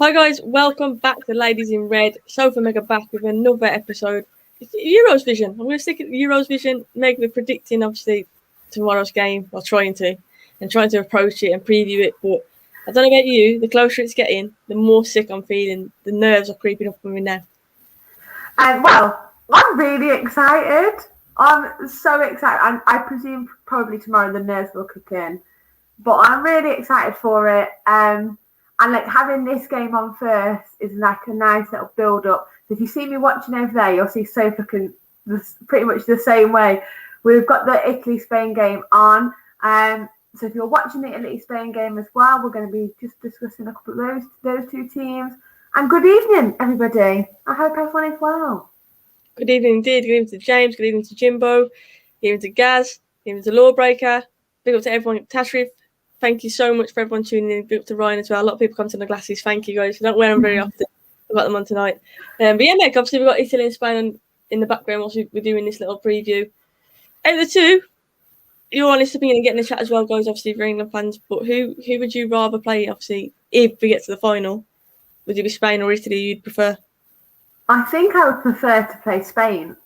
Hi guys, welcome back to Ladies in Red. Soph and Meg are back with another episode. It's Euros Vision. I'm going to stick at Euros Vision. Meg, we're predicting obviously tomorrow's game, or trying to approach it and preview it. But I don't know about you, the closer it's getting, the more sick I'm feeling. The nerves are creeping up on me now. Well, I'm really excited. I'm so excited. I presume probably tomorrow the nerves will kick in. But I'm really excited for it. And like having this game on first is like a nice little build up. So if you see me watching over there, you'll see Sophie looking pretty much the same way. We've got the Italy-Spain game on. So if you're watching the Italy-Spain game as well, we're going to be just discussing a couple of those two teams. And good evening, everybody. I hope everyone is well. Good evening indeed. Good evening to James. Good evening to Jimbo. Good evening to Gaz. Good evening to Lawbreaker. Big up to everyone. Tashrif. Thank you so much for everyone tuning in. Big up to Ryan as well. A lot of people come to the glasses. Thank you guys. I don't wear them very often. I've got them on tonight. But yeah, Meg, obviously we've got Italy and Spain in the background whilst we're doing this little preview. Out of the two, your honest opinion and getting the chat as well, guys, obviously for England fans, but who would you rather play, obviously, if we get to the final? Would it be Spain or Italy you'd prefer? I think I would prefer to play Spain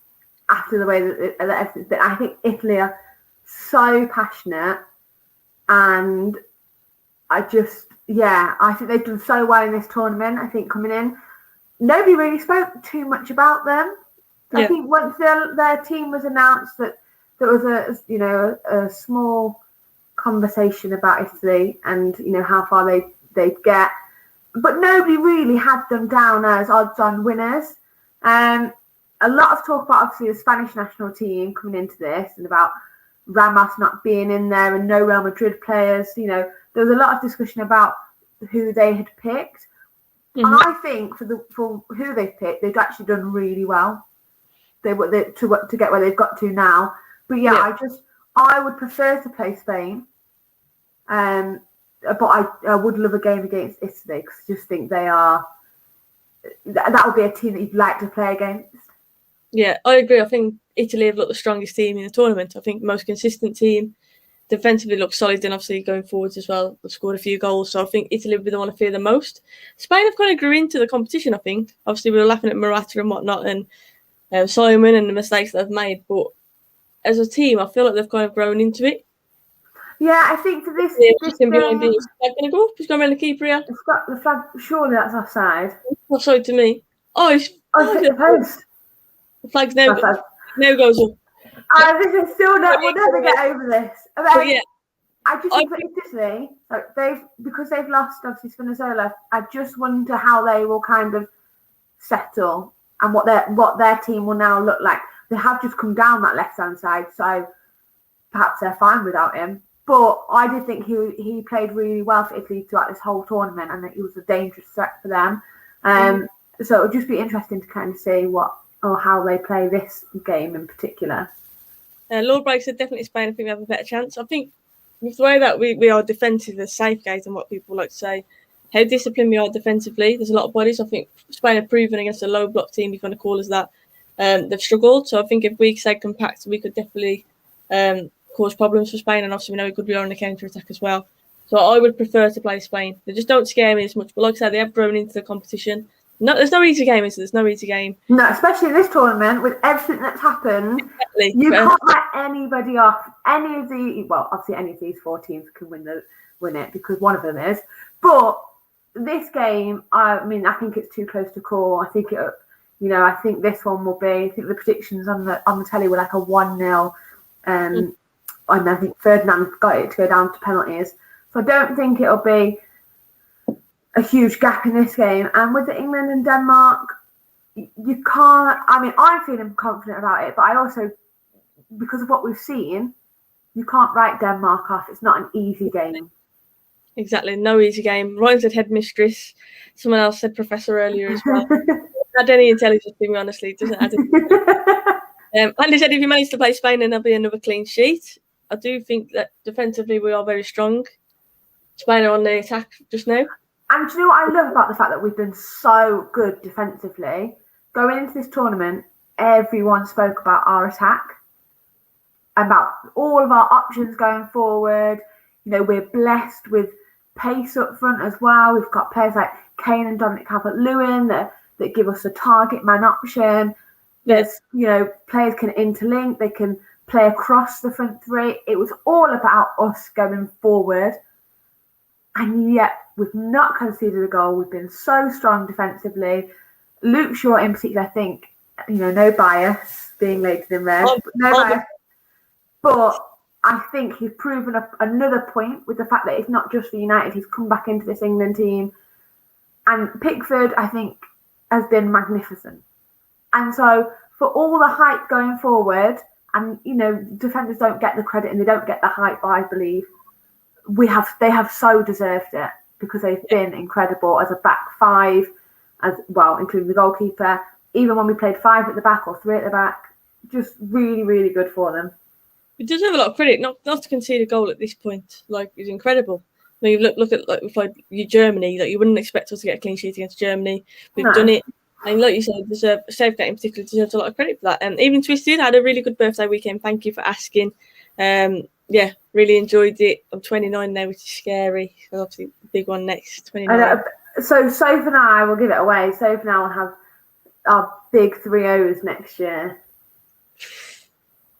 after the way that everything's been. I think Italy are so passionate. And I think they've done so well in this tournament. I think coming in, nobody really spoke too much about them. I think once their team was announced, that there was a small conversation about Italy and how far they'd get, but nobody really had them down as odds-on winners. A lot of talk about obviously the Spanish national team coming into this and about Ramos not being in there and no Real Madrid players. There was a lot of discussion about who they had picked. Mm-hmm. And I think for who they picked, they've actually done really well. To get where they've got to now. But I would prefer to play Spain. But I would love a game against Italy because I just think that would be a team that you'd like to play against. Yeah, I agree. I think Italy have looked the strongest team in the tournament. I think the most consistent team. Defensively look solid, and obviously going forwards as well. They've scored a few goals, so I think Italy would be the one to fear the most. Spain have kind of grew into the competition, I think. Obviously, we were laughing at Morata and whatnot, and Simon and the mistakes they've made, but as a team, I feel like they've kind of grown into it. Yeah, I think for this game, is flag going to go? He's going around the keeper here. It's got the flag. Surely that's offside. Offside to me. It's the post. The flag's now goes up. This is still we'll never get over this. I just think for Italy, because they've lost obviously Spinazzola, I just wonder how they will kind of settle and what their team will now look like. They have just come down that left hand side, so perhaps they're fine without him. But I did think he played really well for Italy throughout this whole tournament, and that he was a dangerous threat for them. So it would just be interesting to kind of see how they play this game in particular. Lawbreaker said definitely Spain. I think we have a better chance. I think with the way that we are defensive, as Safegate and what people like to say, how disciplined we are defensively. There's a lot of bodies. I think Spain have proven against a low block team, if you want to call us that, they've struggled. So I think if we stay compact, we could definitely cause problems for Spain. And obviously we know we could be on the counter attack as well. So I would prefer to play Spain. They just don't scare me as much. But like I said, they have grown into the competition. No, there's no easy game, is there? There's no easy game. No, especially this tournament with everything that's happened. Exactly. You can't let anybody off. Obviously any of these four teams can win it because one of them is. But this game, I think it's too close to call. I think I think this one will be. I think the predictions on the telly were like a 1-0, and I think Ferdinand got it to go down to penalties. So I don't think it'll be a huge gap in this game. And with the England and Denmark, you can't. I'm feeling confident about it, but I also, because of what we've seen, you can't write Denmark off. It's not an easy game. Exactly, no easy game. Ryan said headmistress. Someone else said professor earlier as well. Not any intelligence to me, honestly. It doesn't add it. Andy said if you manage to play Spain, then there'll be another clean sheet. I do think that defensively we are very strong. Spain are on the attack just now. And do you know what I love about the fact that we've been so good defensively? Going into this tournament, everyone spoke about our attack, about all of our options going forward. We're blessed with pace up front as well. We've got players like Kane and Dominic Calvert-Lewin that give us a target man option. There's, players can interlink. They can play across the front three. It was all about us going forward. And yet we've not conceded a goal. We've been so strong defensively. Luke Shaw in particular, I think, no bias being laid in there. No bias. But I think he's proven up another point with the fact that it's not just for United. He's come back into this England team. And Pickford, I think, has been magnificent. And so for all the hype going forward, and, defenders don't get the credit and they don't get the hype, I believe, they have so deserved it because they've been incredible as a back five, as well, including the goalkeeper. Even when we played 5 at the back or 3 at the back, just really, really good for them. We deserve a lot of credit, not to concede a goal at this point. Like, it's incredible. I mean, look at we played Germany. Like, you wouldn't expect us to get a clean sheet against Germany. We've done it, and like you said, Southgate in particular deserves a lot of credit for that. And even Twisted had a really good birthday weekend. Thank you for asking. Really enjoyed it. I'm 29 now, which is scary. So obviously, the big one next, 29. So Soph and I will give it away. Soph and I will have our big 3-0s next year.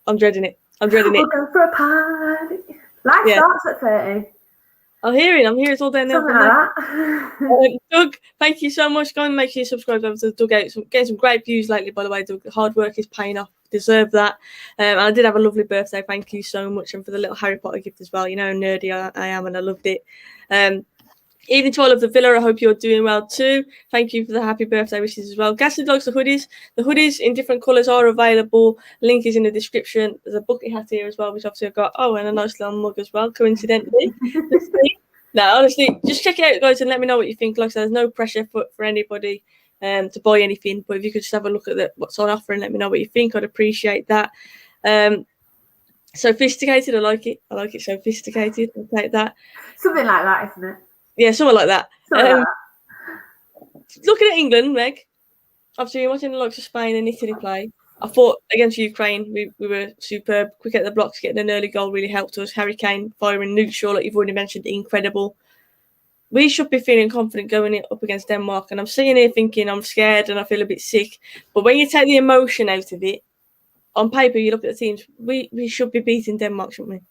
I'm dreading it. We'll go for a party. Life starts at 30. I'm hearing it's all down there. Something like that. Doug, thank you so much. Go and make sure you subscribe over to Doug Out. Getting some great views lately, by the way, Doug. The hard work is paying off. Deserve that. And I did have a lovely birthday. Thank you so much. And for the little Harry Potter gift as well. You know how nerdy I am, and I loved it. Even to all of the villa, I hope you're doing well too. Thank you for the happy birthday wishes as well. Ghastly Dogs, the hoodies. The hoodies in different colours are available. Link is in the description. There's a bucket hat here as well, which obviously I've got. Oh, and a nice little mug as well, coincidentally. No, honestly, just check it out, guys, and let me know what you think. Like I said, there's no pressure for anybody to buy anything, but if you could just have a look at what's on offer and let me know what you think, I'd appreciate that. Sophisticated, I like it. I like it sophisticated. I'll take that. Something like that, isn't it? Yeah, something like that. Something like that. Looking at England, Meg, obviously you're watching the likes of Spain and Italy play. I thought against Ukraine, we were superb. Quick at the blocks, getting an early goal really helped us. Harry Kane firing, Luke Shaw, like you've already mentioned, incredible. We should be feeling confident going up against Denmark. And I'm sitting here thinking I'm scared and I feel a bit sick. But when you take the emotion out of it, on paper, you look at the teams, we should be beating Denmark, shouldn't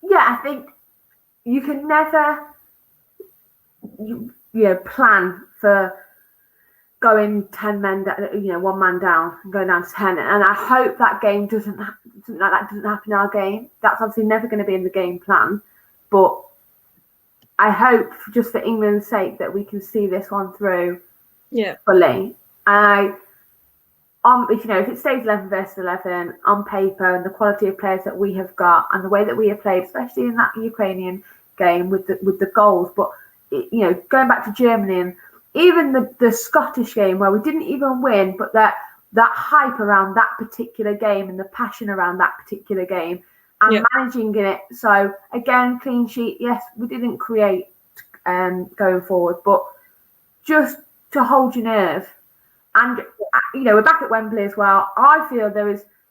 we? Yeah, I think you can never plan for going 10 men, 1 man down and going down to 10. And I hope that game something like that doesn't happen in our game. That's obviously never going to be in the game plan. But I hope, just for England's sake, that we can see this one through fully. If it stays 11 versus 11 on paper, and the quality of players that we have got and the way that we have played, especially in that Ukrainian game with the goals, but going back to Germany and even the Scottish game where we didn't even win, but that hype around that particular game and the passion around that particular game and managing it. So again, clean sheet. Yes, we didn't create going forward, but just to hold your nerve. And we're back at Wembley as well. I feel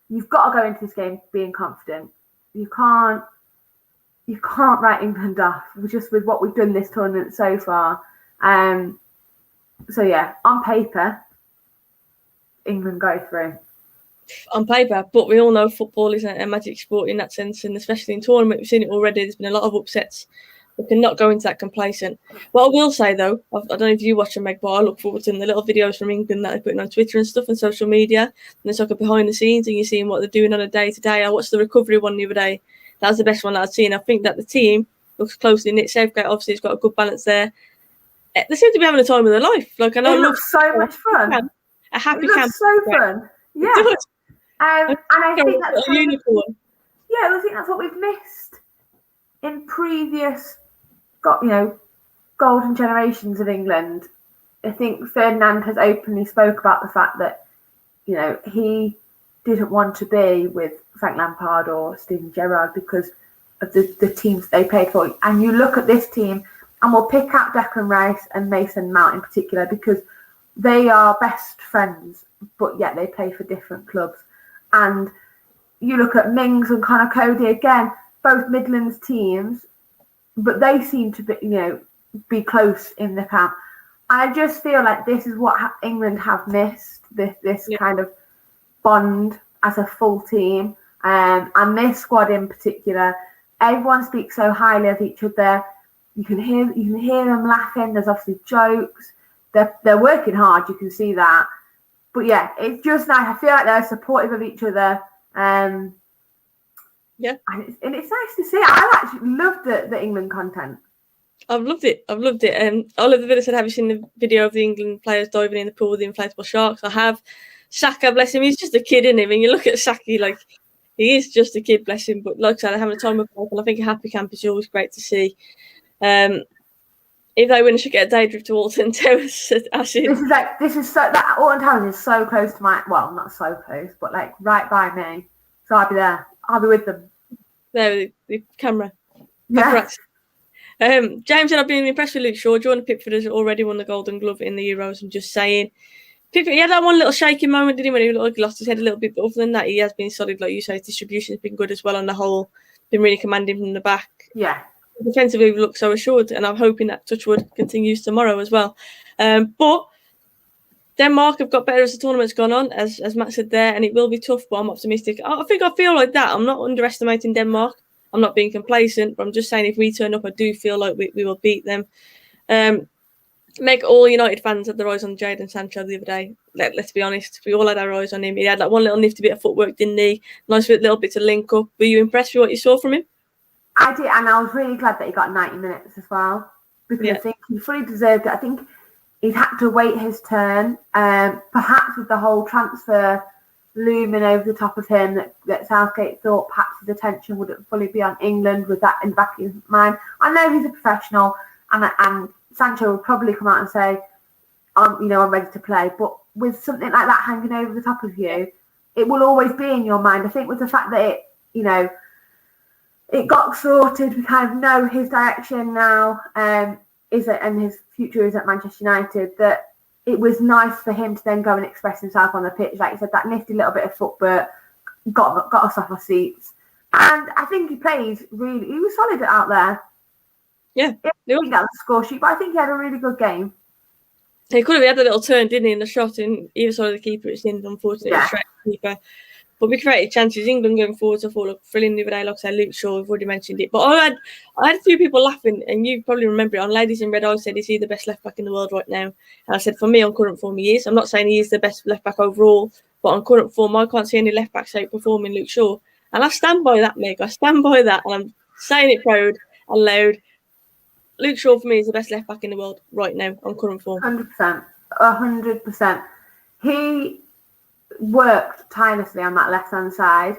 you've got to go into this game being confident. You can't write England off just with what we've done this tournament so far. On paper, England go through. On paper, but we all know football isn't a magic sport in that sense, and especially in tournament, we've seen it already. There's been a lot of upsets. We cannot go into that complacent. What I will say though, I don't know if you watch them, Meg, but I look forward to the little videos from England that they're putting on Twitter and stuff and social media. And it's like a behind the scenes, and you're seeing what they're doing on a day to day. I watched the recovery one the other day. That was the best one that I'd seen. I think that the team looks closely knit. Southgate obviously has got a good balance there. They seem to be having a time of their life. Like, I know, it looks so much fun. A happy camp. It looks so fun. Yeah. And I think that's a unicorn. I think that's what we've missed in previous, golden generations of England. I think Ferdinand has openly spoke about the fact that, he didn't want to be with Frank Lampard or Steven Gerrard because of the teams they played for. And you look at this team, and we'll pick out Declan Rice and Mason Mount in particular because they are best friends, but yet they play for different clubs. And you look at Mings and Connor Cody again, both Midlands teams, but they seem to be close in the camp. I just feel like this is what England have missed, this kind of bond as a full team, and this squad in particular. Everyone speaks so highly of each other. You can hear them laughing. There's obviously jokes. They're working hard. You can see that. But yeah, it's just nice. I feel like they're supportive of each other. And it's nice to see. I actually love the England content. I've loved it. I love the video said, have you seen the video of the England players diving in the pool with the inflatable sharks? I have. Saka, bless him, he's just a kid, isn't he? When you look at Saka, like, he is just a kid, bless him. But like I said, they're having a time of life, and I think a happy camp is always great to see. If they win, I should get a day trip to Alton Towers. This is so, that Alton Towers is so close to not so close, but like right by me. So I'll be there. I'll be with them. There, the camera. Yeah. James said, I've been impressed with Luke Shaw. Jordan Pickford has already won the Golden Glove in the Euros. I'm just saying. Pickford, he had that one little shaking moment, didn't he, when he lost his head a little bit. But other than that, he has been solid, like you say. His distribution has been good as well on the whole. Been really commanding from the back. Yeah. Defensively, we look so assured, and I'm hoping that touchwood continues tomorrow as well. But Denmark have got better as the tournament's gone on, as Matt said there, and it will be tough, but I'm optimistic. I feel like that. I'm not underestimating Denmark. I'm not being complacent, but I'm just saying if we turn up, I do feel like we will beat them. Meg, all United fans had their eyes on Jadon Sancho the other day. Let's be honest, we all had our eyes on him. He had that one little nifty bit of footwork, didn't he? Nice little bit to link up. Were you impressed with what you saw from him? I did, and I was really glad that he got 90 minutes as well, because I think he fully deserved it. I think he's had to wait his turn, perhaps with the whole transfer looming over the top of him, that Southgate thought perhaps his attention wouldn't fully be on England, with that in the back of his mind. I know he's a professional, and Sancho will probably come out and say, I'm ready to play. But with something like that hanging over the top of you, it will always be in your mind. I think with the fact that it got sorted, we kind of know his direction now, and his future is at Manchester United, that it was nice for him to then go and express himself on the pitch. Like you said, that nifty little bit of footwork got us off our seats. And I think he was solid out there. Yeah. He got the score sheet, but I think he had a really good game. He could have had a little turn, didn't he, in the shot in either side of the keeper. It's in, unfortunately, straight to the keeper. But we created chances. England going forward, I thought looked thrilling the other day. Like I said, Luke Shaw, we've already mentioned it. But I had a few people laughing, and you probably remember it. On Ladies in Red, I said, is he the best left back in the world right now? And I said, for me, on current form, he is. I'm not saying he is the best left back overall, but on current form, I can't see any left backs outperforming Luke Shaw. And I stand by that, Meg. I stand by that, and I'm saying it proud and loud. Luke Shaw, for me, is the best left back in the world right now on current form. 100%. He worked tirelessly on that left-hand side.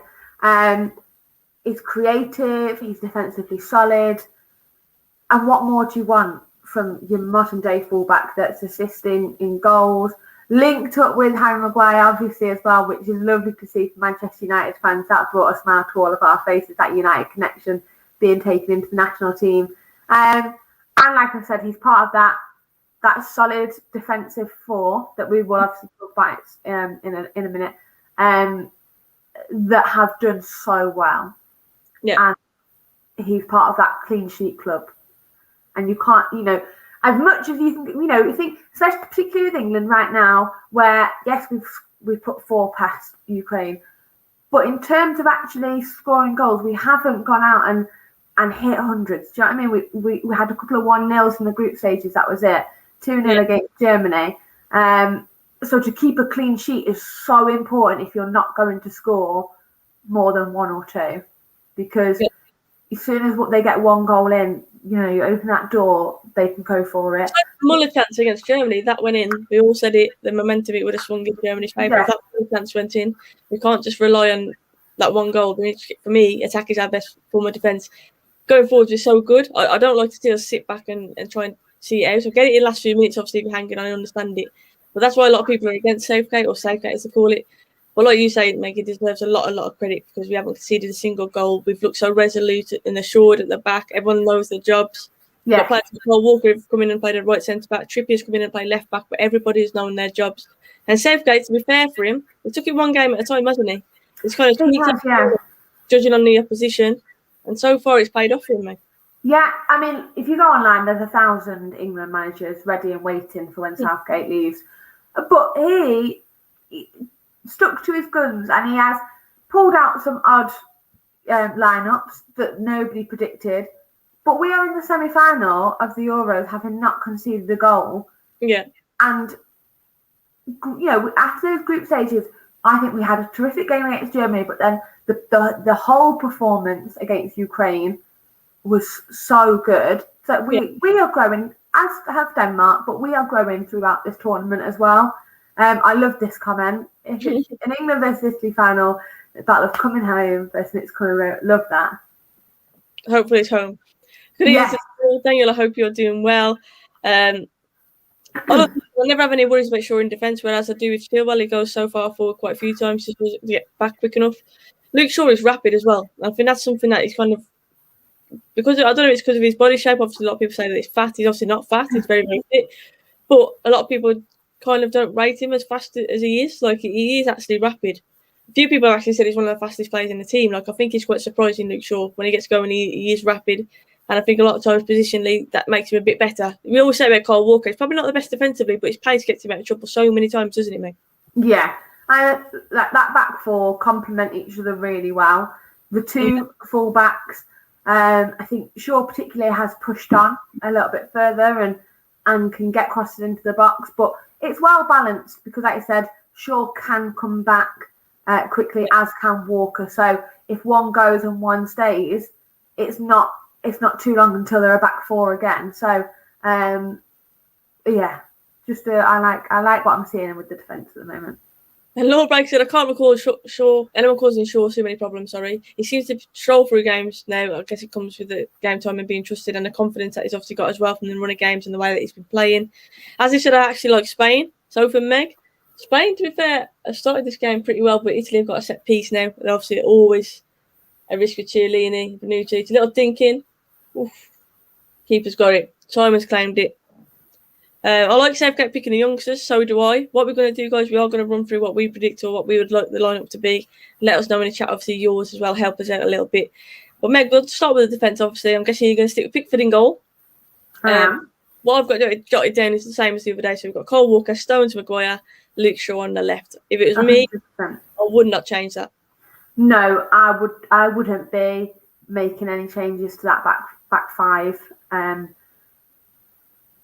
He's creative, he's defensively solid. And what more do you want from your modern-day fullback that's assisting in goals? Linked up with Harry Maguire, obviously, as well, which is lovely to see for Manchester United fans. That brought a smile to all of our faces, that United connection being taken into the national team. And like I said, he's part of that solid defensive four that we will obviously talk about in a minute, that have done so well. Yeah. And he's part of that clean sheet club. And you can't, as much as you can, you think, especially particularly with England right now, where yes, we've put 4 past Ukraine, but in terms of actually scoring goals, we haven't gone out and hit hundreds. Do you know what I mean? We had a couple of 1-0s in the group stages. That was it. 2-0 against Germany. So to keep a clean sheet is so important if you're not going to score more than 1 or 2, because as soon as they get 1 goal in, you open that door, they can go for it. Muller chance against Germany, that went in. We all said it. The momentum, it would have swung in Germany's favour. If that Muller chance went in, we can't just rely on that 1 goal. For me, attack is our best form of defence. Going forward is so good. I don't like to see us sit back and try and see it out. So get it in the last few minutes, obviously, if you're hanging on, I understand it. But that's why a lot of people are against Southgate, or Southgate as they call it. But like you say, Meg, it deserves a lot of credit, because we haven't conceded a single goal. We've looked so resolute and assured at the back. Everyone knows their jobs. Yeah. Walker have come in and played at right centre back. Trippier's come in and played left back, but everybody's known their jobs. And Southgate, to be fair for him, he took it 1 game at a time, hasn't he? It's kind of judging on the opposition, and so far it's paid off for him, mate. Yeah, I mean, if you go online, there's 1,000 England managers ready and waiting for when Southgate leaves. But he stuck to his guns, and he has pulled out some odd lineups that nobody predicted. But we are in the semi-final of the Euros, having not conceded a goal. Yeah. And, after those group stages, I think we had a terrific game against Germany, but then the whole performance against Ukraine was so good. So we are growing, as have Denmark, but we are growing throughout this tournament as well. I love this comment. If it's an England versus Italy final, the battle of coming home versus it's coming home. Love that. Hopefully it's home. Good evening, Daniel. I hope you're doing well. I never have any worries about Shaw in defence, whereas I do with Chilwell. He goes so far forward quite a few times just to get back quick enough. Luke Shaw is rapid as well. I think that's something that he's kind of, because I don't know if it's because of his body shape. Obviously, a lot of people say that he's fat. He's obviously not fat. He's very, very fit. But a lot of people kind of don't rate him as fast as he is. Like, he is actually rapid. A few people actually said he's one of the fastest players in the team. Like, I think it's quite surprising, Luke Shaw. When he gets going, he is rapid. And I think a lot of times, positionally, that makes him a bit better. We always say about Kyle Walker, he's probably not the best defensively, but his pace gets him out of trouble so many times, doesn't it, Meg? Yeah. That back four complement each other really well. The two full-backs, I think Shaw particularly has pushed on a little bit further and can get crosses into the box. But it's well balanced because, like I said, Shaw can come back quickly, as can Walker. So if one goes and one stays, it's not too long until they're a back four again. So I like what I'm seeing with the defence at the moment. And Lawbreak said, I can't recall Shaw. Anyone causing Shaw too many problems, sorry. He seems to stroll through games now. I guess it comes with the game time and being trusted and the confidence that he's obviously got as well from the run of games and the way that he's been playing. As I said, I actually like Spain. Soph and Meg. Spain, to be fair, have started this game pretty well, but Italy have got a set piece now. And obviously always a risk with Chiellini, Bonucci. It's a little dinking. Oof. Keeper's got it. Simon's claimed it. I like Southgate picking the youngsters, so do I. What we're going to do, guys, we are going to run through what we predict or what we would like the lineup to be. Let us know in the chat, obviously, yours as well. Help us out a little bit. But Meg, we'll start with the defence, obviously. I'm guessing you're going to stick with Pickford in goal. What I've got jotted down is the same as the other day. So we've got Cole Walker, Stones, Maguire, Luke Shaw on the left. If it was me, 100%. I would not change that. No, I wouldn't be making any changes to that back five.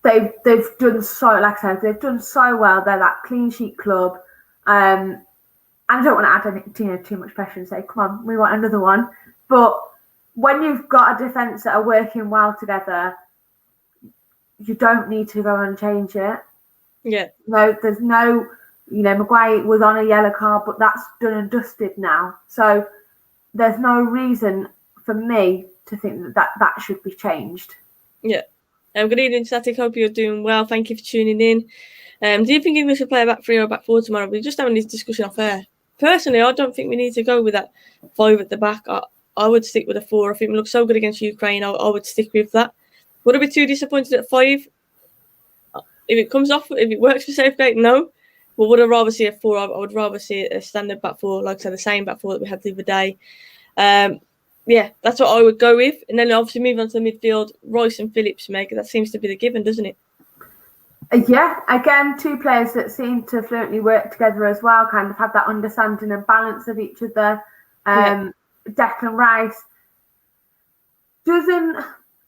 They've done so, like I said, they've done so well. They're that clean sheet club. I don't want to add too much pressure and say, come on, we want another one. But when you've got a defence that are working well together, you don't need to go and change it. Yeah. No, there's no, Maguire was on a yellow card, but that's done and dusted now. So there's no reason for me to think that should be changed. Yeah. Good evening, Static. Hope you're doing well. Thank you for tuning in. Do you think England should play a back three or a back four tomorrow? We're just having this discussion off air. Personally, I don't think we need to go with that five at the back. I would stick with a four. I think we look so good against Ukraine. I would stick with that. Would I be too disappointed at five? If it comes off, if it works for Southgate, no. But would I rather see a four? I would rather see a standard back four, like I said, the same back four that we had the other day. Yeah, that's what I would go with. And then obviously move on to the midfield, Rice and Phillips, Meg. That seems to be the given, doesn't it? Yeah, again, two players that seem to fluently work together as well, kind of have that understanding and balance of each other. Declan Rice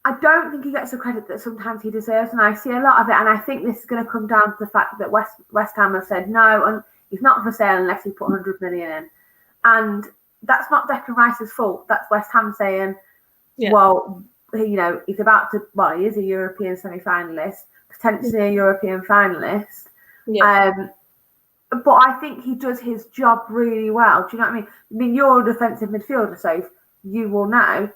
I don't think he gets the credit that sometimes he deserves, and I see a lot of it, and I think this is going to come down to the fact that West Ham have said no, and he's not for sale unless he put 100 million in. And that's not Declan Rice's fault. That's West Ham saying, well, he's about to, he is a European semi-finalist, potentially a European finalist. Yeah. But I think he does his job really well. Do you know what I mean? I mean, you're a defensive midfielder, so you will know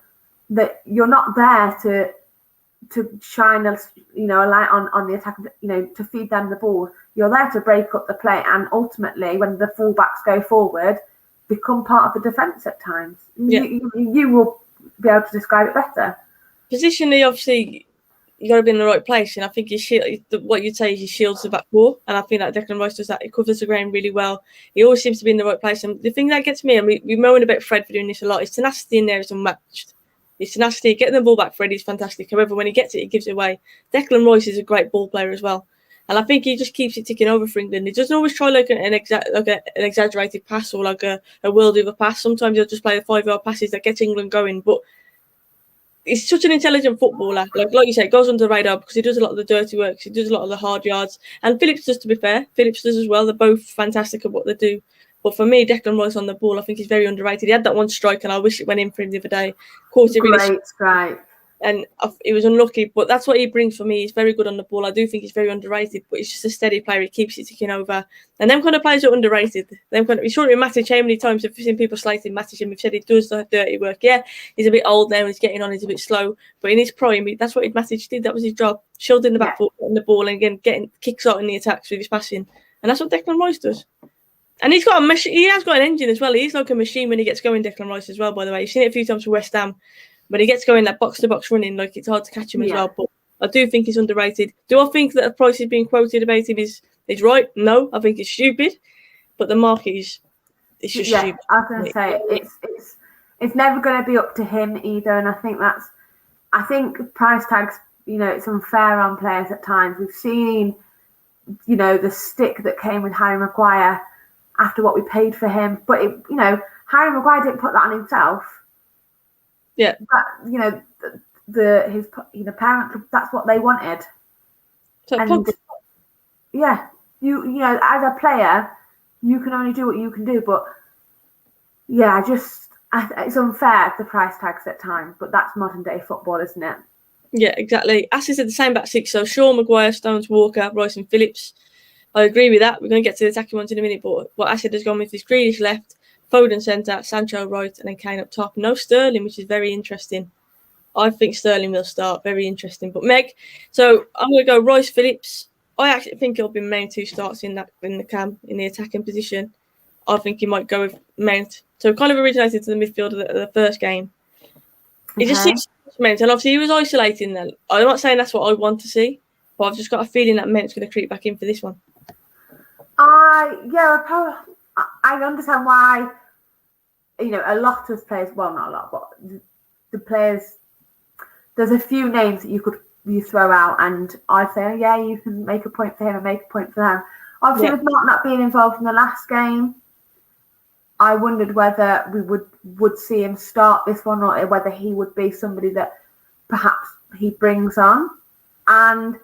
that you're not there to shine a light on the attack, to feed them the ball. You're there to break up the play, and ultimately, when the fullbacks go forward, become part of the defence at times. Yeah. You will be able to describe it better. Positionally, obviously, you got to be in the right place, and I think what you'd say is he shields the back four, and I think that Declan Rice does that. He covers the ground really well. He always seems to be in the right place, and the thing that gets me, and we moan about Fred for doing this a lot, his tenacity in there is unmatched. His tenacity, getting the ball back for Eddie's fantastic. However, when he gets it, he gives it away. Declan Rice is a great ball player as well. And I think he just keeps it ticking over for England. He doesn't always try like an exaggerated pass or like a world of a pass. Sometimes he'll just play the 5-yard passes that gets England going. But he's such an intelligent footballer. Like you say, goes under the radar because he does a lot of the dirty work. He does a lot of the hard yards. And Phillips does, to be fair. Phillips does as well. They're both fantastic at what they do. But for me, Declan Rice on the ball, I think he's very underrated. He had that one strike, and I wish it went in for him the other day. Caught it really Great strike. And he was unlucky, but that's what he brings for me. He's very good on the ball. I do think he's very underrated, but he's just a steady player. He keeps it ticking over. And them kind of players are underrated. We saw it in Matic. How many times have seen people slating Matic, and we've said he does the dirty work. Yeah, he's a bit old now, he's getting on, he's a bit slow. But in his prime, that's what Matic did. That was his job. Shielding the back foot, getting the ball, and again, getting kicks out in the attacks with his passing. And that's what Declan Rice does. And he has got an engine as well. He's like a machine when he gets going, Declan Rice as well, by the way. You've seen it a few times for West Ham. When he gets going, that box-to-box running, like, it's hard to catch him as well. But I do think he's underrated. Do I think that the price is being quoted about him is right? No, I think it's stupid. But the market is just stupid. I was going to say, it's never going to be up to him either. And I think price tags, it's unfair on players at times. We've seen, the stick that came with Harry Maguire after what we paid for him. But, Harry Maguire didn't put that on himself. Yeah. But, his parents, that's what they wanted. So and you as a player, you can only do what you can do. But it's unfair, the price tags at times. But that's modern day football, isn't it? Yeah, exactly. As I said, the same back six. So Shaw, Maguire, Stones, Walker, Rice, and Phillips. I agree with that. We're going to get to the attacking ones in a minute. But what Asad has gone with is Grealish left, Foden centre, Sancho right, and then Kane up top. No Sterling, which is very interesting. I think Sterling will start. Very interesting. But Meg, so I'm going to go Rice, Phillips. I actually think it'll be Mount who starts in the attacking position. I think he might go with Mount. So kind of originated to the midfield of the first game. It just seems Mount, and obviously he was isolating then. I'm not saying that's what I want to see, but I've just got a feeling that Mount's going to creep back in for this one. I understand why, a lot of players, well, not a lot, but the players, there's a few names that you throw out, and I'd say, you can make a point for him and make a point for them. Obviously, with Mark not being involved in the last game, I wondered whether we would see him start this one, or whether he would be somebody that perhaps he brings on. And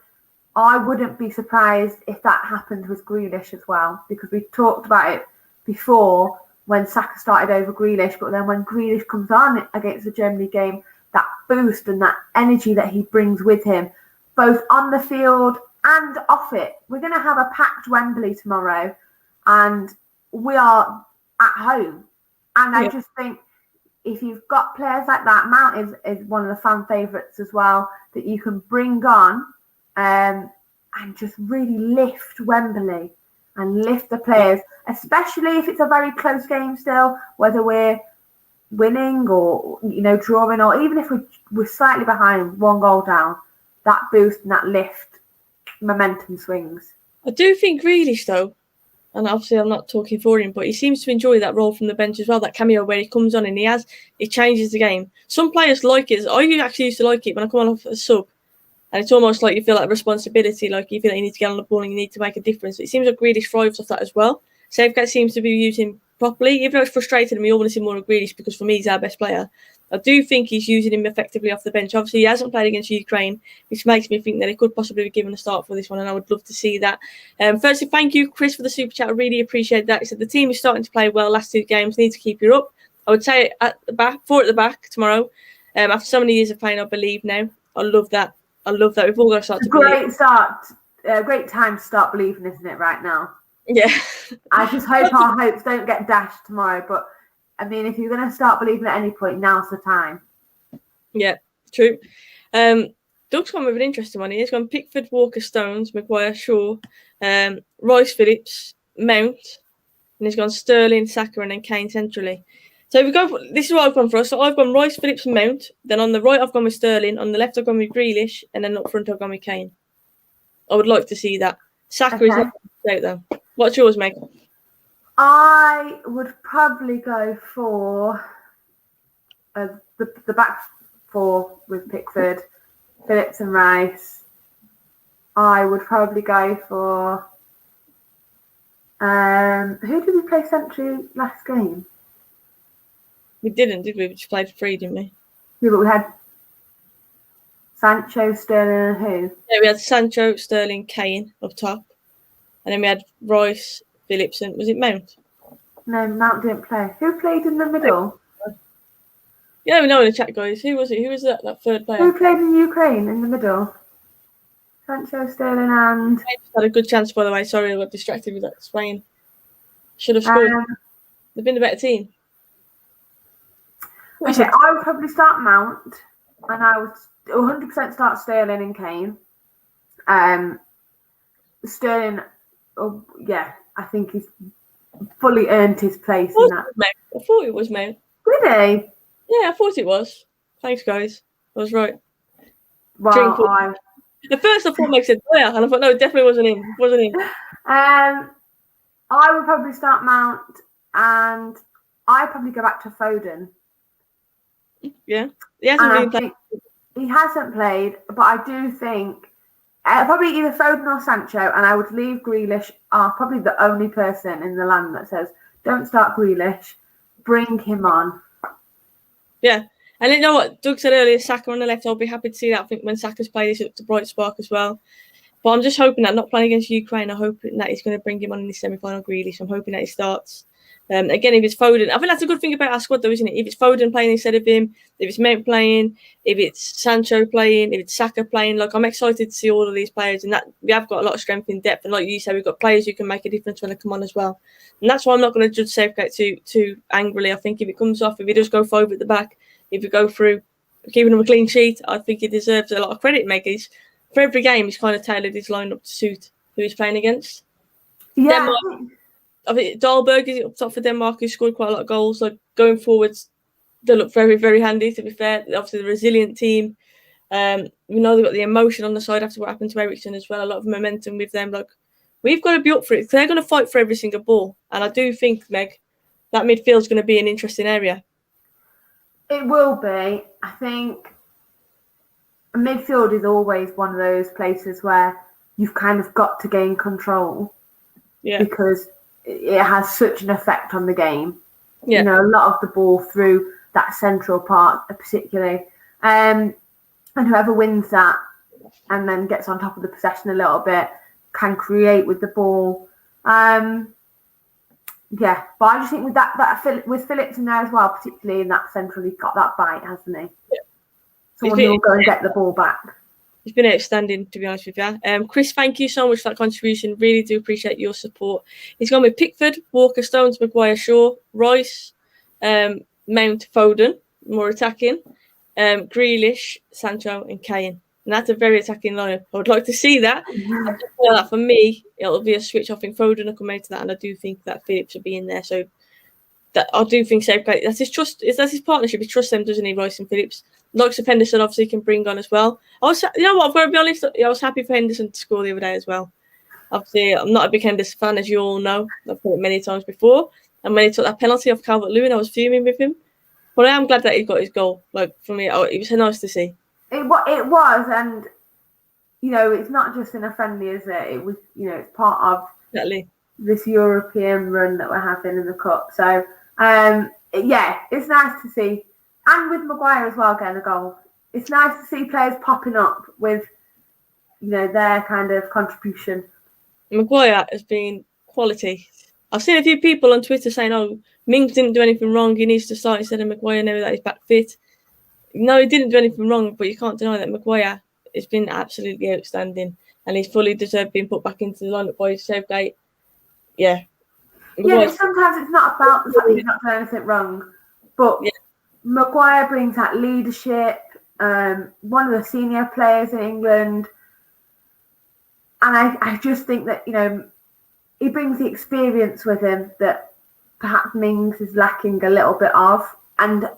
I wouldn't be surprised if that happened with Grealish as well, because we talked about it before when Saka started over Grealish, but then when Grealish comes on against the Germany game, that boost and that energy that he brings with him, both on the field and off it. We're going to have a packed Wembley tomorrow, and we are at home. And I just think if you've got players like that, Mount is one of the fan favourites as well, that you can bring on and just really lift Wembley and lift the players, especially if it's a very close game still, whether we're winning or drawing, or even if we're slightly behind, 1 goal down, that boost and that lift, momentum swings. I do think Grealish though, and obviously I'm not talking for him, but he seems to enjoy that role from the bench as well, that cameo where he comes on and he changes the game. Some players like it. I actually used to like it when I come on off a sub. And it's almost like you feel like responsibility, like you feel like you need to get on the ball and you need to make a difference. But it seems like Grealish thrives off that as well. Southgate seems to be using properly, even though it's frustrated and we all want to see more of Grealish because for me he's our best player. I do think he's using him effectively off the bench. Obviously he hasn't played against Ukraine, which makes me think that he could possibly be given a start for this one, and I would love to see that. Firstly, thank you, Chris, for the super chat. I really appreciate that. He said the team is starting to play well last 2 games, need to keep you up. I would say at the back tomorrow. After so many years of playing, I believe now. I love that. We've all got to start to believe. Great time to start believing, isn't it, right now? Yeah. I just hope our hopes don't get dashed tomorrow. But, I mean, if you're going to start believing at any point, now's the time. Yeah, true. Doug's gone with an interesting one. He's gone Pickford, Walker, Stones, Maguire, Shaw, Rice, Phillips, Mount. And he's gone Sterling, Saka, and then Kane centrally. So if we go, this is what I've gone for. So I've gone Rice, Phillips, and Mount. Then on the right, I've gone with Sterling. On the left, I've gone with Grealish. And then up front, I've gone with Kane. I would like to see that. Saka is not out though. What's yours, Meg? I would probably go for the back 4 with Pickford, Phillips and Rice. I would probably go for who did we play century last game? We didn't, did we? We just played for 3, didn't we? Yeah, but we had Sancho, Sterling, and who? Yeah, we had Sancho, Sterling, Kane up top, and then we had Rice, Phillips, and was it Mount? No, Mount didn't play. Who played in the middle? Yeah, we know in the chat, guys. Who was it? Who was that third player? Who played in Ukraine in the middle? Sancho, Sterling, and Had a good chance, by the way. Sorry, I got distracted with that Spain. Should have scored. They've been the better team. Okay, I would probably start Mount, and I would 100% start Sterling and Kane. Sterling, I think he's fully earned his place in that. I thought it was Mount. Did he? Yeah, I thought it was. Thanks, guys. I was right. Well, at first I thought Meg said Blair, and I thought no, it definitely wasn't him. It wasn't him. I would probably start Mount, and I'd probably go back to Foden. Yeah, he hasn't played. He hasn't played, but I do think probably either Foden or Sancho, and I would leave Grealish. Probably the only person in the land that says don't start Grealish, bring him on. Yeah, and you know what Doug said earlier, Saka on the left. I'll be happy to see that. I think when Saka's played, he's looked a bright spark as well. But I'm just hoping that not playing against Ukraine, I'm hoping that he's going to bring him on in the semi-final. Grealish, I'm hoping that he starts. Again, if it's Foden, I think that's a good thing about our squad, though, isn't it? If it's Foden playing instead of him, if it's Mount playing, if it's Sancho playing, if it's Saka playing, like I'm excited to see all of these players, and that we have got a lot of strength in depth. And like you said, we've got players who can make a difference when they come on as well. And that's why I'm not going to judge Southgate too angrily. I think if it comes off, if he does go forward at the back, if we go through keeping him a clean sheet, I think he deserves a lot of credit. Meg, for every game, he's kind of tailored his lineup to suit who he's playing against. Yeah. Denmark, I think Dahlberg is up top for Denmark, who scored quite a lot of goals. Like going forwards, they look very, very handy. To be fair, obviously the resilient team. We know they've got the emotion on the side after what happened to Eriksen as well. A lot of momentum with them. Like we've got to be up for it. They're going to fight for every single ball, and I do think, Meg, that midfield's going to be an interesting area. It will be. I think midfield is always one of those places where you've kind of got to gain control. Yeah. Because it has such an effect on the game. Yeah. You know, a lot of the ball through that central part, particularly. And whoever wins that and then gets on top of the possession a little bit can create with the ball. Yeah, but I just think with that with Phillips in there as well, particularly in that central, he's got that bite, hasn't he? Yeah. Someone who will go and get the ball back. He's been outstanding, to be honest with you. Chris, thank you so much for that contribution. Really do appreciate your support. He's gone with Pickford, Walker, Stones, Maguire, Shaw, Rice, Mount, Foden, more attacking, Grealish, Sancho, and Kane. And that's a very attacking lineup. I would like to see that. I just feel that for me, it'll be a switch. I think Foden will come out to that, and I do think that Phillips will be in there. So that I do think Southgate, that's his trust. That's his partnership. He trusts them, doesn't he, Rice and Phillips? Likes of Henderson, obviously, can bring on as well. You know what? I've got to be honest. I was happy for Henderson to score the other day as well. Obviously, I'm not a big Henderson fan, as you all know. I've said it many times before. And when he took that penalty off Calvert-Lewin, I was fuming with him. But I am glad that he got his goal. Like for me, it was so nice to see. It was, and you know, it's not just in a friendly, is it? It was, you know, it's part of this European run that we're having in the cup. So, yeah, it's nice to see, and with Maguire as well getting a goal. It's nice to see players popping up with, you know, their kind of contribution. Maguire has been quality. I've seen a few people on Twitter saying, "Oh, Mings didn't do anything wrong. He needs to start instead of Maguire now that he's back fit." No, he didn't do anything wrong, but you can't deny that Maguire has been absolutely outstanding, and he's fully deserved being put back into the lineup by Southgate. Yeah. Yeah, sometimes it's not about the fact that he's not done anything wrong, but Maguire brings that leadership. One of the senior players in England, and I just think that, you know, he brings the experience with him that perhaps Mings is lacking a little bit of, and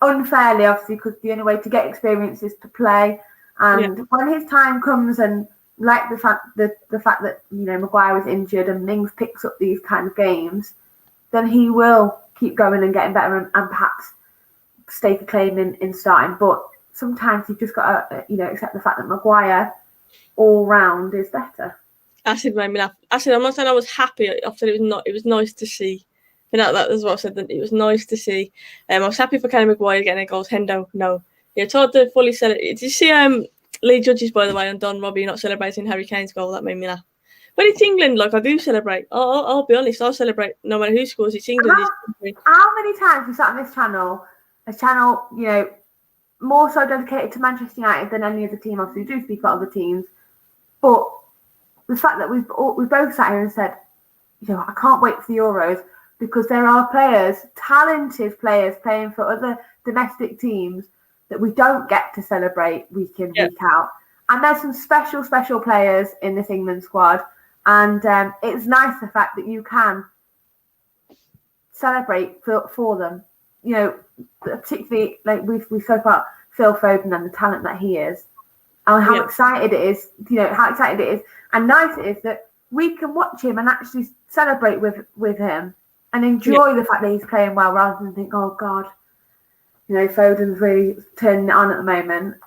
unfairly, obviously, because the only way to get experience is to play. And when his time comes, and like the fact that, you know, Maguire was injured and Mings picks up these kind of games, then he will keep going and getting better and perhaps stake a claim in starting. But sometimes you've just got to, accept the fact that Maguire all round is better. Acid made me laugh. Acid, I'm not saying I was happy. I said it was not. It was nice to see. That was what I said. That it was nice to see. I was happy for Kenny Maguire getting a goals. Hendo, no. You're told to fully celebrate. Did you see Lee Judges, by the way, on Don Robbie not celebrating Harry Kane's goal? That made me laugh. When it's England, like, I do celebrate. I'll be honest, I'll celebrate no matter who scores. It's England. How many times we sat on this channel, more so dedicated to Manchester United than any other team? Obviously, we do speak about other teams, but the fact that we've both sat here and said, I can't wait for the Euros because there are players, talented players, playing for other domestic teams that we don't get to celebrate week in, week out. And there's some special players in this England squad. And it's nice the fact that you can celebrate for them. Particularly, like we spoke about Phil Foden and the talent that he is. And how excited it is, and nice it is that we can watch him and actually celebrate with him and enjoy the fact that he's playing well rather than think, oh God, Foden's really turning it on at the moment.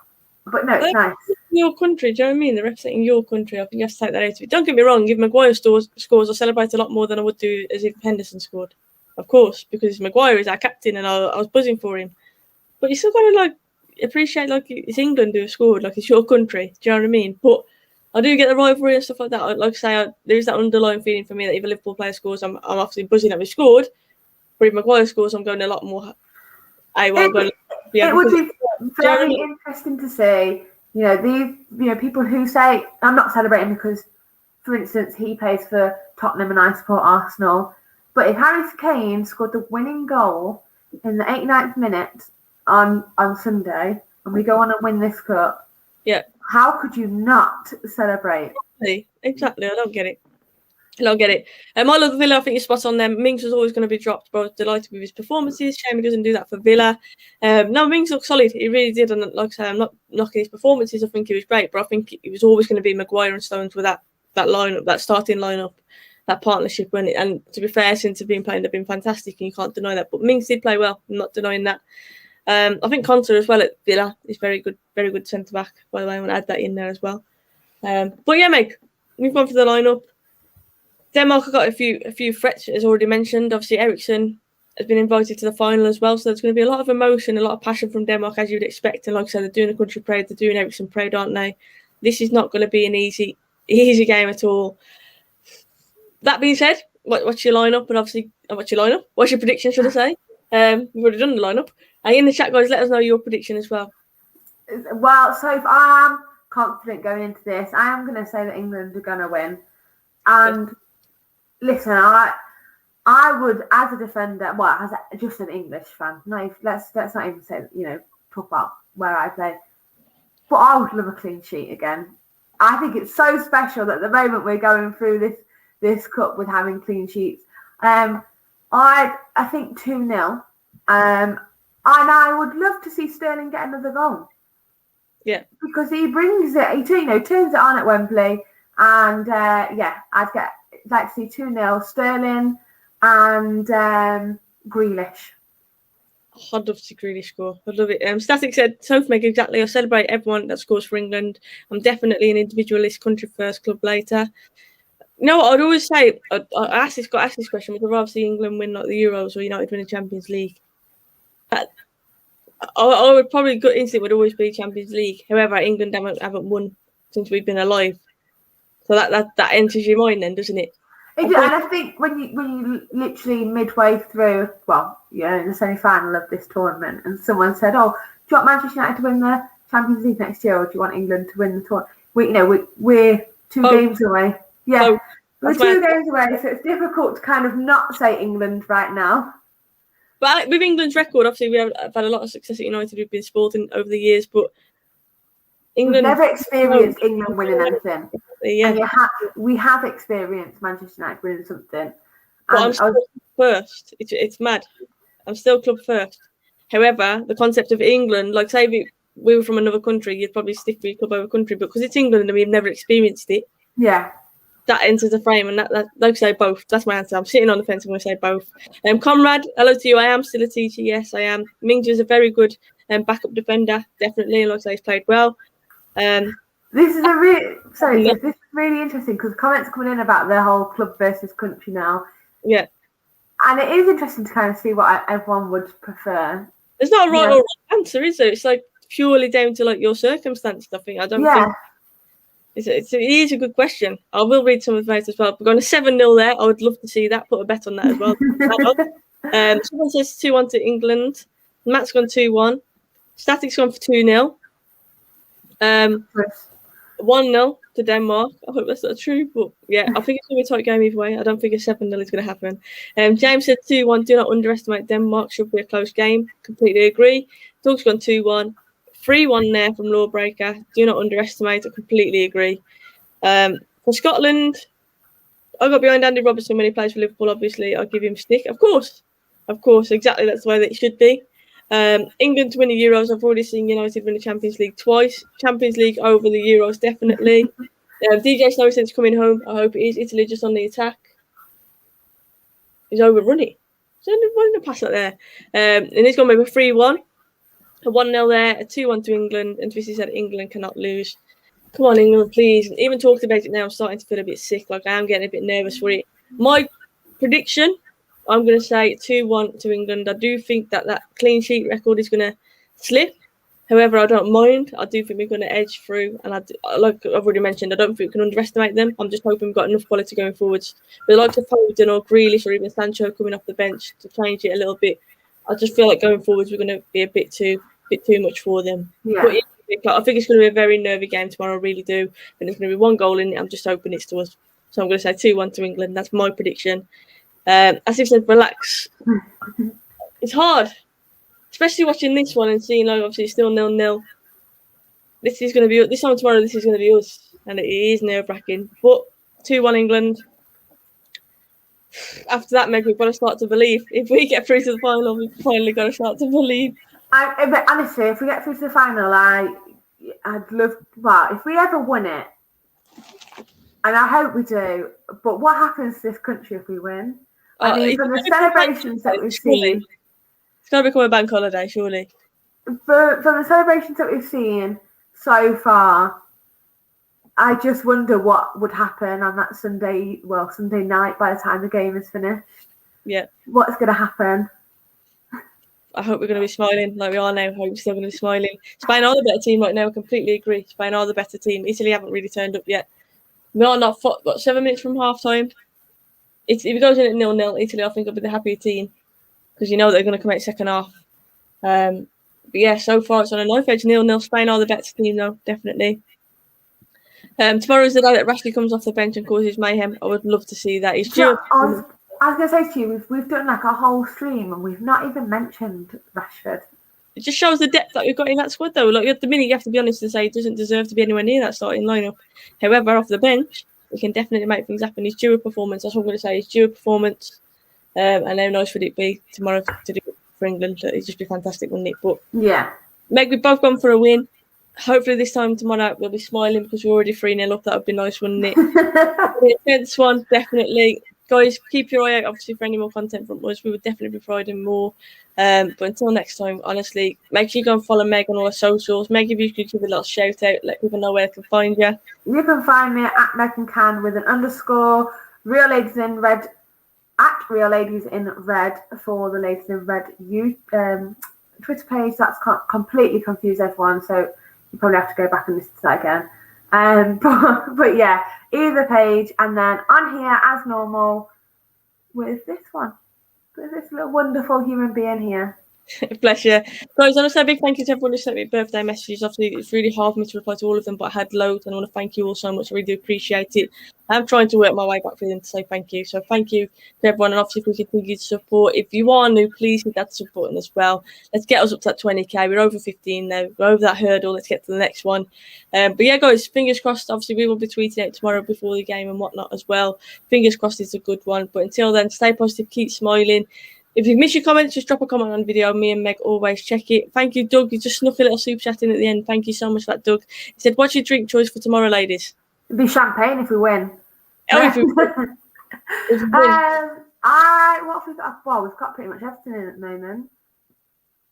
But no, it's nice. Your country, do you know what I mean? They're representing your country. I think you have to take that out of it. Don't get me wrong, if Maguire scores, I celebrate a lot more than I would do as if Henderson scored. Of course, because Maguire is our captain and I was buzzing for him. But you still got to appreciate it's England who have scored, it's your country. Do you know what I mean? But I do get the rivalry and stuff like that. Like I say, there's that underlying feeling for me that if a Liverpool player scores, I'm obviously buzzing that we scored. But if Maguire scores, I'm going a lot more. It would be very interesting to see. These people who say I'm not celebrating because, for instance, he plays for Tottenham and I support Arsenal. But if Harry Kane scored the winning goal in the 89th minute on Sunday, and we go on and win this cup, how could you not celebrate? Exactly. I don't get it. I love Villa. I think you're spot on them. Mings was always going to be dropped, but I was delighted with his performances. Shame he doesn't do that for Villa. No, Mings looked solid. He really did. And like I say, I'm not knocking his performances. I think he was great, but I think it was always going to be Maguire and Stones with that lineup, that starting lineup, that partnership. And to be fair, since they've been playing, they've been fantastic, and you can't deny that. But Mings did play well. I'm not denying that. I think Conter as well at Villa is very good centre back. By the way, I want to add that in there as well. But yeah, Meg, we've gone for the lineup. Denmark have got a few threats, as already mentioned. Obviously, Eriksen has been invited to the final as well, so there's going to be a lot of emotion, a lot of passion from Denmark, as you would expect. And like I said, they're doing the country parade, they're doing Eriksen parade, aren't they? This is not going to be an easy game at all. That being said, what's your lineup? And obviously, what's your prediction, should I say? We've already done the lineup. And in the chat, guys, let us know your prediction as well. Well, so if I am confident going into this, I am going to say that England are going to win. And listen, I would, as a defender, just an English fan. No, let's not even say, talk about where I play. But I would love a clean sheet again. I think it's so special that at the moment we're going through this cup with having clean sheets. I think 2-0. And I would love to see Sterling get another goal. Yeah. Because he brings it, he turns it on at Wembley. And I'd like to see 2-0 Sterling and Grealish. I'd love to see Grealish score. I'd love it. Static said, Soph and Meg, exactly. I celebrate everyone that scores for England. I'm definitely an individualist, country first, club later. You know what? I'd always say, I asked this question, would I rather see England win like the Euros or United win the Champions League? I would probably gut instinct would always be Champions League. However, England haven't won since we've been alive. So that enters your mind then, doesn't it? And I think when you literally midway through, in the semi-final of this tournament, and someone said, "Oh, do you want Manchester United to win the Champions League next year, or do you want England to win the tournament?" We're two games away. Yeah, we're 2 games away, so it's difficult to kind of not say England right now. But with England's record, obviously we have had a lot of success at United. We've been sporting over the years, but England we've never experienced England winning anything. Yeah, and we have experienced Manchester United winning something. But I'm still first. It's mad. I'm still club first. However, the concept of England, like say we were from another country, you'd probably stick with club over country, but because it's England and we've never experienced it. Yeah. That enters the frame, and that like I say both. That's my answer. I'm sitting on the fence. I'm going to say both. Conrad, hello to you. I am still a teacher. Yes, I am. Mings is a very good backup defender, definitely. Like I say, he's played well. This is really interesting because comments coming in about the whole club versus country now. Yeah. And it is interesting to kind of see what everyone would prefer. There's not a right or wrong answer, is there? It's like purely down to like your circumstance. I think. I don't think it is a good question. I will read some of the votes as well. We're going to 7-0 there. I would love to see that. Put a bet on that as well. Someone says 2-1 to England. Matt's gone 2-1. Static's gone for 2-0. 1-0 to Denmark. I hope that's not true, but yeah, I think it's going to be a tight game either way. I don't think a 7-0 is going to happen. James said 2-1. Do not underestimate Denmark. Should be a close game. Completely agree. Doug's gone 2-1. 3-1 there from Lawbreaker. Do not underestimate. I completely agree. For Scotland, I got behind Andy Robertson when he plays for Liverpool. Obviously, I'll give him stick. Of course, exactly. That's the way that it should be. England to win the Euros. I've already seen United win the Champions League twice. Champions League over the Euros, definitely. DJ Snowson's coming home. I hope it is. Italy just on the attack. He's overrunning. So why didn't I pass that there? And he's gone with a 3-1. A 1-0 there. A 2-1 to England. And Twissy said England cannot lose. Come on, England, please. Even talking about it now, I'm starting to feel a bit sick. Like I am getting a bit nervous for it. My prediction, I'm going to say 2-1 to England. I do think that clean sheet record is going to slip. However, I don't mind. I do think we're going to edge through. And like I've already mentioned, I don't think we can underestimate them. I'm just hoping we've got enough quality going forwards. But like the Foden or Grealish or even Sancho coming off the bench to change it a little bit, I just feel like going forwards we're going to be a bit too much for them. Yeah. But I think it's going to be a very nervy game tomorrow. I really do. And there's going to be 1 goal in it. I'm just hoping it's to us. So I'm going to say 2-1 to England. That's my prediction. As if said, relax. It's hard, especially watching this one and seeing like obviously it's still 0-0. This is going to be this time tomorrow. This is going to be us, and it is nerve-wracking. But 2-1 England. After that, Meg, we've got to start to believe. If we get through to the final, we've finally got to start to believe. But honestly, if we get through to the final, I'd love. Well, if we ever win it, and I hope we do. But what happens to this country if we win? I mean, from the celebrations that we've seen, it's going to become a bank holiday, surely. From the celebrations that we've seen so far, I just wonder what would happen on that Sunday night by the time the game is finished. Yeah. What's going to happen? I hope we're going to be smiling like we are now. I hope we're still going to be smiling. Spain are the better team right now. I completely agree. Spain are the better team. Italy haven't really turned up yet. We are not 7 minutes from half time. If it goes in at 0-0, Italy I think will be the happier team because you know they're going to come out second half. But yeah, so far it's on a knife edge 0-0. Spain are the better team though, definitely. Tomorrow is the day that Rashley comes off the bench and causes mayhem. I would love to see that. He's due. I was going to say to you, we've done like a whole stream and we've not even mentioned Rashford. It just shows the depth that we've got in that squad, though. Like at the minute, you have to be honest and say he doesn't deserve to be anywhere near that starting lineup. However, off the bench, he can definitely make things happen. He's due a performance. That's what I'm going to say. He's due a performance. And how nice would it be tomorrow to do it for England? It'd just be fantastic, wouldn't it? But yeah, Meg, we've both gone for a win. Hopefully this time tomorrow we'll be smiling because we're already 3-0 up. That would be nice, wouldn't it? The intense one, definitely. Guys, keep your eye out, obviously, for any more content from us. We would definitely be providing more. But until next time, honestly, make sure you go and follow Meg on all her socials. Meg, if you could give a little shout out, let people know where they can find you. You can find me at Megan Can with an _. Real Ladies in Red at Real Ladies in Red for the Ladies in Red Twitter page. That's completely confused everyone, so you probably have to go back and listen to that again. But yeah, either page, and then on here as normal with this one, with this little wonderful human being here. Bless you. Guys, I want to say a big thank you to everyone who sent me birthday messages. Obviously, it's really hard for me to reply to all of them, but I had loads, and I want to thank you all so much. I really do appreciate it. I'm trying to work my way back for them to say thank you. So thank you to everyone, and obviously if we continue to support. If you are new, please hit that support button as well. Let's get us up to that 20k. We're over 15 now. We're over that hurdle. Let's get to the next one. But yeah, guys, fingers crossed. Obviously, we will be tweeting out tomorrow before the game and whatnot as well. Fingers crossed it's a good one. But until then, stay positive, keep smiling. If you miss your comments, just drop a comment on the video. Me and Meg always check it. Thank you, Doug. You just snuck a little super chat in at the end. Thank you so much for that, Doug. He said, what's your drink choice for tomorrow, ladies? It'd be champagne if we win. Oh, if we win. What have we got? Well, we've got pretty much everything in at the moment.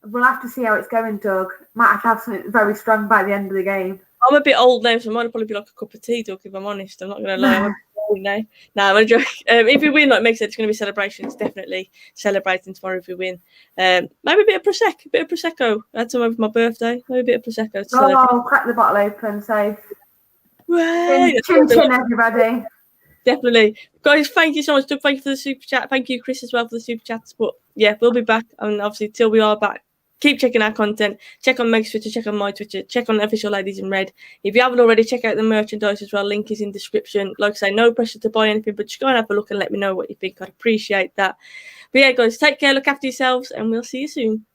We'll have to see how it's going, Doug. Might have to have something very strong by the end of the game. I'm a bit old now, so it might probably be like a cup of tea, Doug, if I'm honest. I'm not going to lie. I'm a bit old now. No, I'm a joke. If we win, like Meg said, it's going to be celebrations. Definitely celebrating tomorrow if we win. Maybe a bit of Prosecco. I had some over my birthday. Maybe a bit of Prosecco. Oh, crack the bottle open, Soph. Right. Chin, everybody. Definitely. Guys, thank you so much, Doug. Thank you for the super chat. Thank you, Chris, as well, for the super chats. But yeah, we'll be back. And obviously, till we are back, keep checking our content. Check on Meg's Twitter, check on my Twitter, check on Official Ladies in Red. If you haven't already, check out the merchandise as well. Link is in description. Like I say, no pressure to buy anything, but just go and have a look and let me know what you think. I'd appreciate that. But yeah, guys, take care, look after yourselves, and we'll see you soon.